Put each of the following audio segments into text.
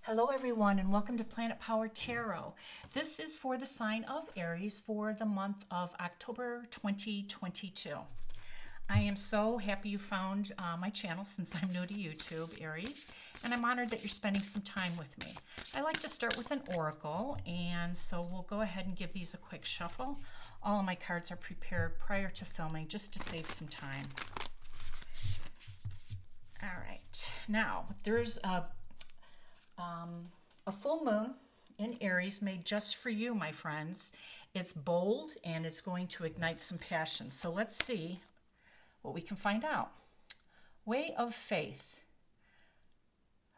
Hello everyone and welcome to Planet Power Tarot. This is for the sign of Aries for the month of October 2022. I am so happy you found my channel since I'm new to YouTube, Aries, and I'm honored that you're spending some time with me. I like to start with an oracle, and so we'll go ahead and give these a quick shuffle. All of my cards are prepared prior to filming just to save some time. All right, now there's a full moon in Aries made just for you, my friends. It's bold and it's going to ignite some passion. So let's see what we can find out. Way of faith.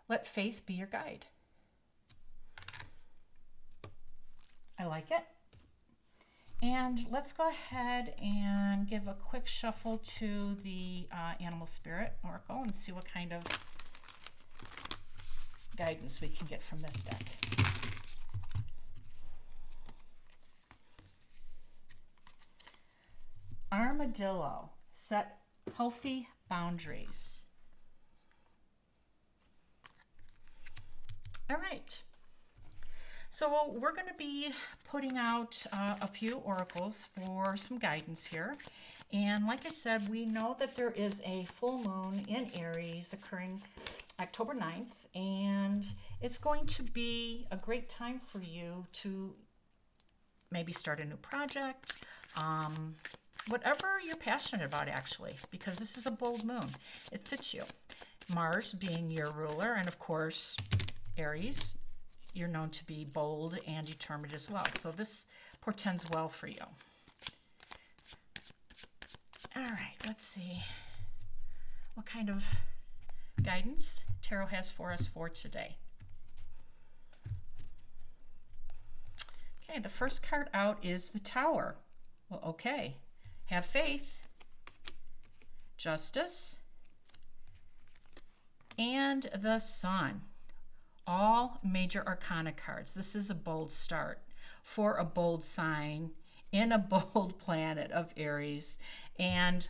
Let faith be your guide. I like it. And let's go ahead and give a quick shuffle to the Animal Spirit Oracle and see what kind of guidance we can get from this deck. Armadillo, set healthy boundaries. All right. So we're going to be putting out a few oracles for some guidance here. And like I said, we know that there is a full moon in Aries occurring October 9th, and it's going to be a great time for you to maybe start a new project, whatever you're passionate about actually, because this is a bold moon. It fits you. Mars being your ruler, and of course, Aries, you're known to be bold and determined as well. So this portends well for you. All right, let's see what kind of guidance Tarot has for us for today. Okay, the first card out is the Tower. Well, okay. Have faith, justice, and the Sun. All major arcana cards. This is a bold start for a bold sign in a bold planet of Aries, and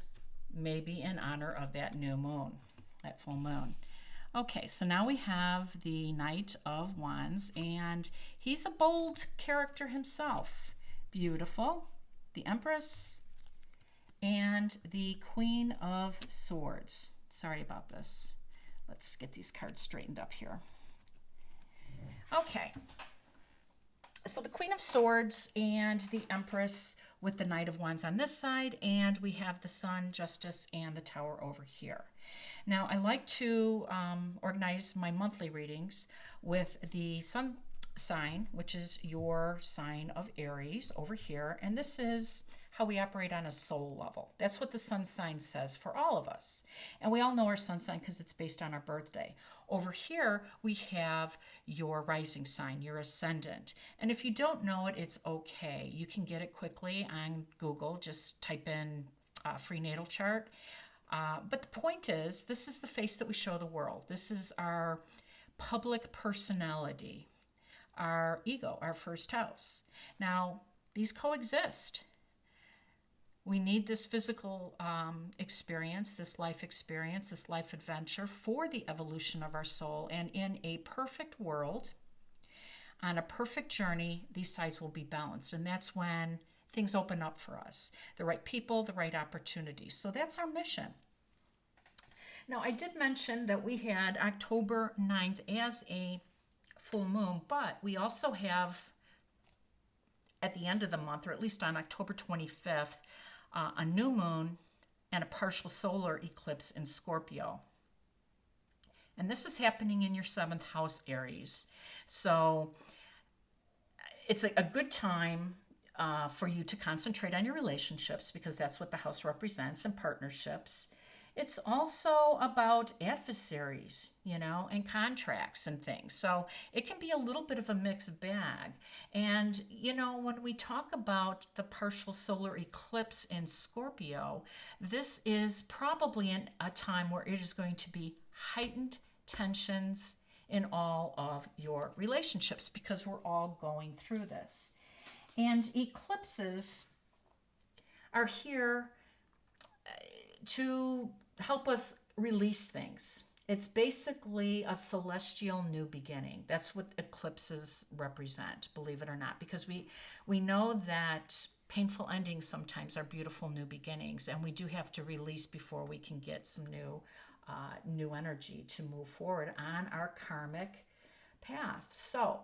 maybe in honor of that new moon, that full moon. Okay, so now we have the Knight of Wands, and he's a bold character himself. Beautiful. The Empress and the Queen of Swords. Sorry about this. Let's get these cards straightened up here. Okay. So the Queen of Swords and the Empress with the Knight of Wands on this side, and we have the Sun, Justice, and the Tower over here. Now, I like to organize my monthly readings with the Sun sign, which is your sign of Aries over here, and this is how we operate on a soul level. That's what the Sun sign says for all of us. And we all know our Sun sign because it's based on our birthday. Over here, we have your rising sign, your ascendant. And if you don't know it, it's okay. You can get it quickly on Google. Just type in free natal chart. But the point is, this is the face that we show the world. This is our public personality, our ego, our first house. Now, these coexist. We need this physical experience, this life adventure for the evolution of our soul. And in a perfect world, on a perfect journey, these sides will be balanced. And that's when things open up for us. The right people, the right opportunities. So that's our mission. Now, I did mention that we had October 9th as a full moon, but we also have at the end of the month, or at least on October 25th, a new moon and a partial solar eclipse in Scorpio. And this is happening in your 7th house, Aries. So it's a good time for you to concentrate on your relationships, because that's what the house represents, and partnerships. It's also about adversaries, and contracts and things. So it can be a little bit of a mixed bag. And, when we talk about the partial solar eclipse in Scorpio, this is probably a time where it is going to be heightened tensions in all of your relationships, because we're all going through this. And eclipses are here to help us release things. It's basically a celestial new beginning. That's what eclipses represent, believe it or not, because we know that painful endings sometimes are beautiful new beginnings, and we do have to release before we can get some new energy to move forward on our karmic path. So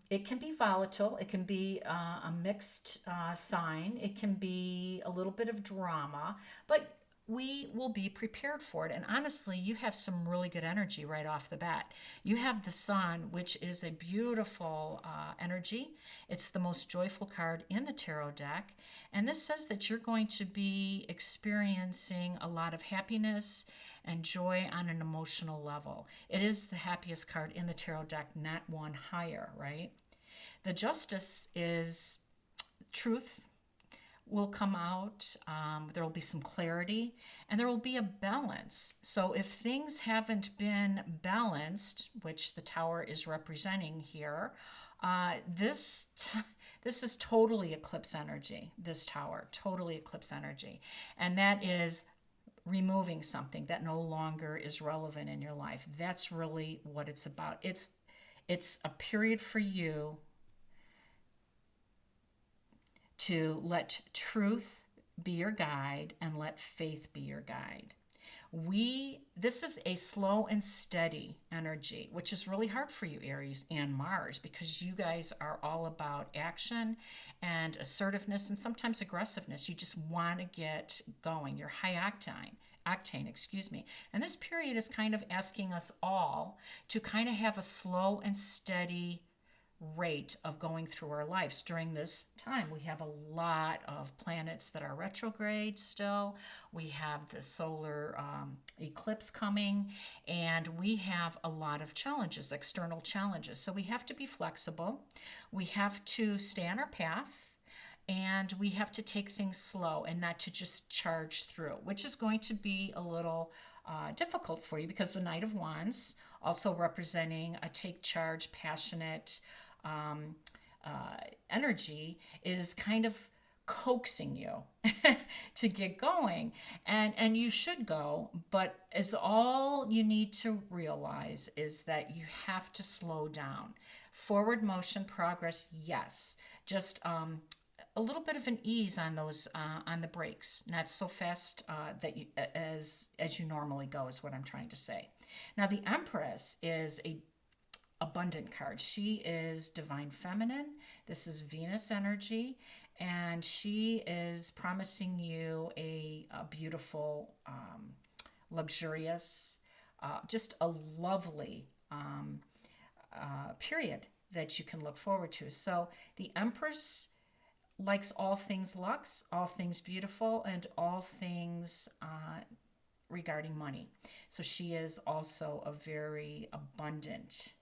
it can be volatile. It can be a mixed sign. It can be a little bit of drama, but we will be prepared for it. And honestly, you have some really good energy right off the bat. You have the sun, which is a beautiful energy. It's the most joyful card in the tarot deck. And this says that you're going to be experiencing a lot of happiness and joy on an emotional level. It is the happiest card in the tarot deck, not one higher, right? The Justice is truth will come out. There will be some clarity, and there will be a balance. So if things haven't been balanced, which the Tower is representing here, this is totally eclipse energy. This Tower, totally eclipse energy, and that is removing something that no longer is relevant in your life. That's really what it's about. It's a period for you to let truth be your guide and let faith be your guide. This is a slow and steady energy, which is really hard for you, Aries and Mars, because you guys are all about action and assertiveness and sometimes aggressiveness. You just want to get going. You're high octane, excuse me. And this period is kind of asking us all to kind of have a slow and steady rate of going through our lives during this time. We have a lot of planets that are retrograde still. We have the solar eclipse coming, and we have a lot of challenges, external challenges. So we have to be flexible. We have to stay on our path, and we have to take things slow and not to just charge through, which is going to be a little difficult for you, because the Knight of Wands, also representing a take charge, passionate energy, is kind of coaxing you to get going, and you should go, but is all you need to realize is that you have to slow down. Forward motion, progress, yes, just a little bit of an ease on those on the brakes, not so fast that you as you normally go, is what I'm trying to say. Now the Empress is a abundant card. She is divine feminine. This is Venus energy, and she is promising you a beautiful, luxurious, just a lovely period that you can look forward to. So the Empress likes all things luxe, all things beautiful, and all things regarding money. So she is also a very abundant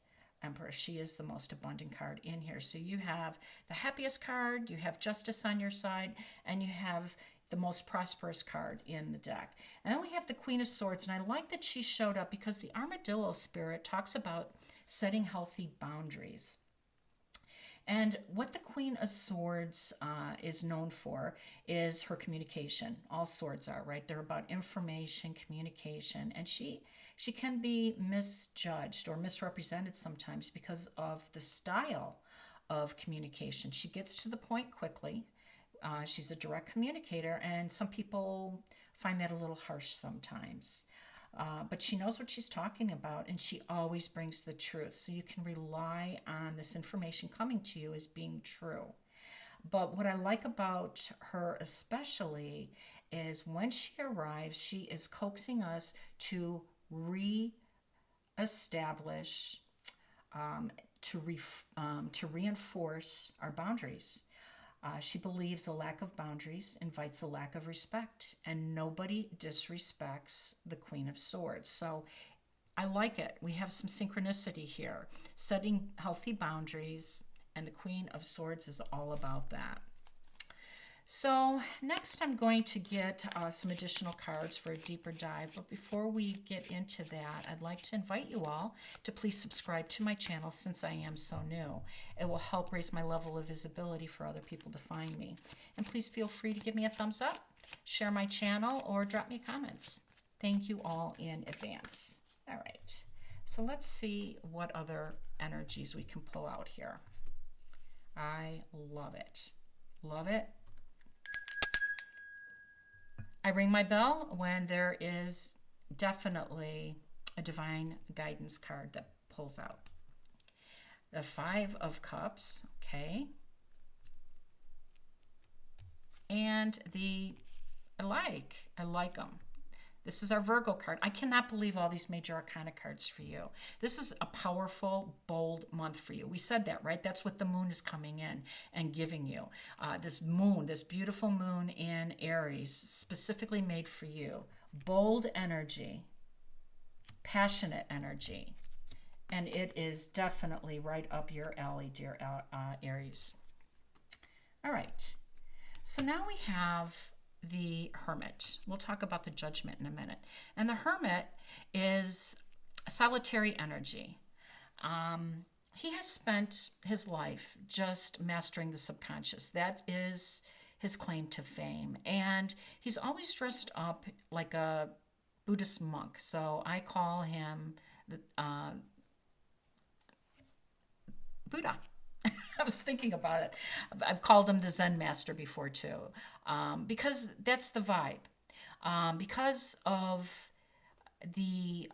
Emperor. She is the most abundant card in here. So you have the happiest card, you have Justice on your side, and you have the most prosperous card in the deck. And then we have the Queen of Swords, and I like that she showed up because the armadillo spirit talks about setting healthy boundaries. And what the Queen of Swords is known for is her communication. All swords are, right? They're about information, communication, and she can be misjudged or misrepresented sometimes because of the style of communication. She gets to the point quickly. She's a direct communicator, and some people find that a little harsh sometimes. But she knows what she's talking about, and she always brings the truth. So you can rely on this information coming to you as being true. But what I like about her especially is when she arrives, she is coaxing us to re-establish, to reinforce our boundaries. She believes a lack of boundaries invites a lack of respect, and nobody disrespects the Queen of Swords. So I like it. We have some synchronicity here, setting healthy boundaries, and the Queen of Swords is all about that. So next I'm going to get some additional cards for a deeper dive. But before we get into that, I'd like to invite you all to please subscribe to my channel since I am so new. It will help raise my level of visibility for other people to find me. And please feel free to give me a thumbs up, share my channel, or drop me comments. Thank you all in advance. All right. So let's see what other energies we can pull out here. I love it. Love it. I ring my bell when there is definitely a divine guidance card that pulls out. The Five of Cups, okay. And I like them. This is our Virgo card. I cannot believe all these major arcana cards for you. This is a powerful, bold month for you. We said that, right? That's what the moon is coming in and giving you. This moon, this beautiful moon in Aries, specifically made for you. Bold energy, passionate energy. And it is definitely right up your alley, dear Aries. All right. So now we have the Hermit. We'll talk about the Judgment in a minute. And the Hermit is solitary energy. He has spent his life just mastering the subconscious. That is his claim to fame. And he's always dressed up like a Buddhist monk. So I call him Buddha. I was thinking about it. I've called him the Zen master before too, because that's the vibe. Because of the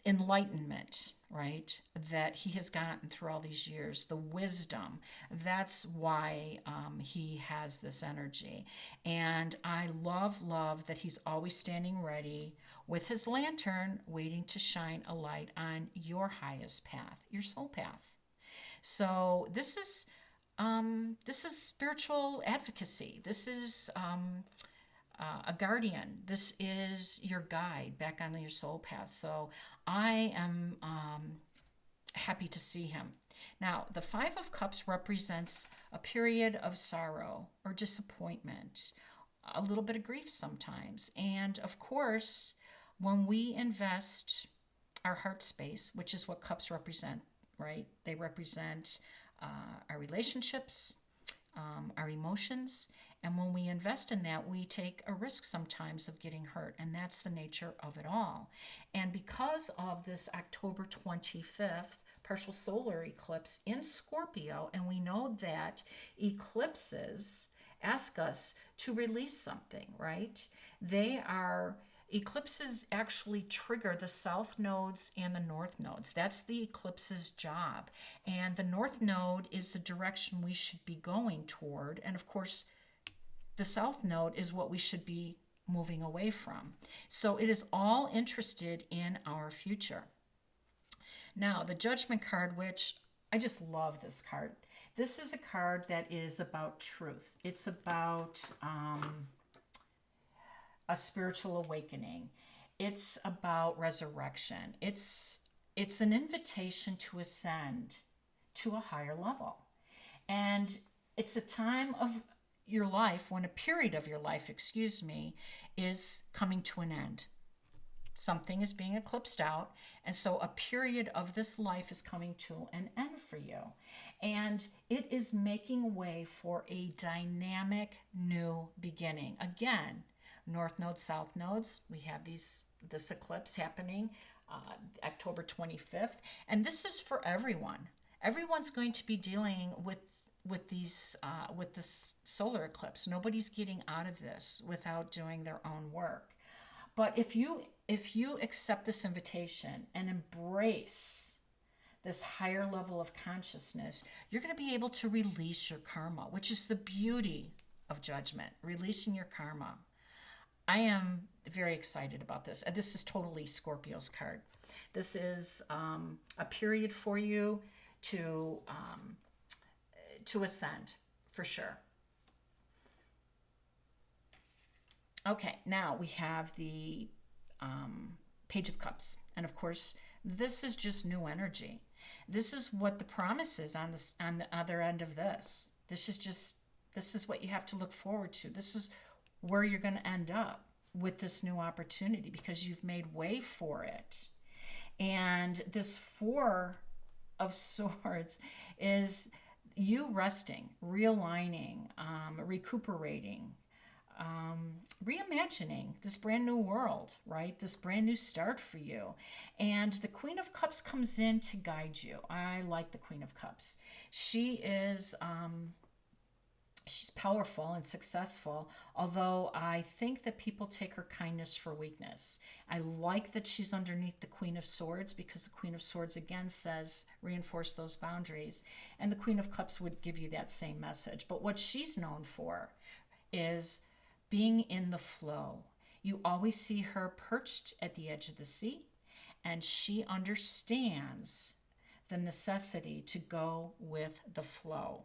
enlightenment, right, that he has gotten through all these years, the wisdom, that's why he has this energy. And I love that he's always standing ready with his lantern, waiting to shine a light on your highest path, your soul path. So this is spiritual advocacy. This is a guardian. This is your guide back on your soul path. So I am happy to see him. Now, the Five of Cups represents a period of sorrow or disappointment, a little bit of grief sometimes. And of course, when we invest our heart space, which is what cups represent, right? They represent our relationships, our emotions. And when we invest in that, we take a risk sometimes of getting hurt. And that's the nature of it all. And because of this October 25th partial solar eclipse in Scorpio, and we know that eclipses ask us to release something, right? Eclipses actually trigger the south nodes and the north nodes. That's the eclipse's job. And the north node is the direction we should be going toward. And of course, the south node is what we should be moving away from. So it is all interested in our future. Now, the Judgment card, which I just love this card. This is a card that is about truth. It's about a spiritual awakening. It's about resurrection. It's an invitation to ascend to a higher level. And it's a time of your life, when a period of your life, is coming to an end. Something is being eclipsed out, and so a period of this life is coming to an end for you. And it is making way for a dynamic new beginning. Again, north nodes, south nodes, we have this eclipse happening October 25th, and this is for everyone. Everyone's going to be dealing with this solar eclipse. Nobody's getting out of this without doing their own work. But if you accept this invitation and embrace this higher level of consciousness, you're going to be able to release your karma, which is the beauty of Judgment, releasing your karma. I am very excited about this. This is totally Scorpio's card. This is a period for you to ascend, for sure. Okay, now we have the Page of Cups. And of course, this is just new energy. This is what the promise is on the other end of this. This is what you have to look forward to. This is where you're going to end up with this new opportunity because you've made way for it. And this Four of Swords is you resting, realigning, recuperating, reimagining this brand new world, right? This brand new start for you. And the Queen of Cups comes in to guide you. I like the Queen of Cups. She is she's powerful and successful, although I think that people take her kindness for weakness. I like that she's underneath the Queen of Swords, because the Queen of Swords again says reinforce those boundaries, and the Queen of Cups would give you that same message. But what she's known for is being in the flow. You always see her perched at the edge of the sea, and she understands the necessity to go with the flow.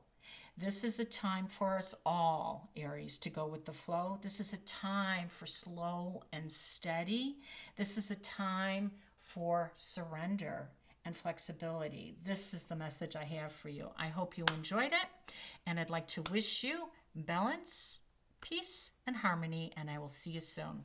This is a time for us all, Aries, to go with the flow. This is a time for slow and steady. This is a time for surrender and flexibility. This is the message I have for you. I hope you enjoyed it, and I'd like to wish you balance, peace, and harmony, and I will see you soon.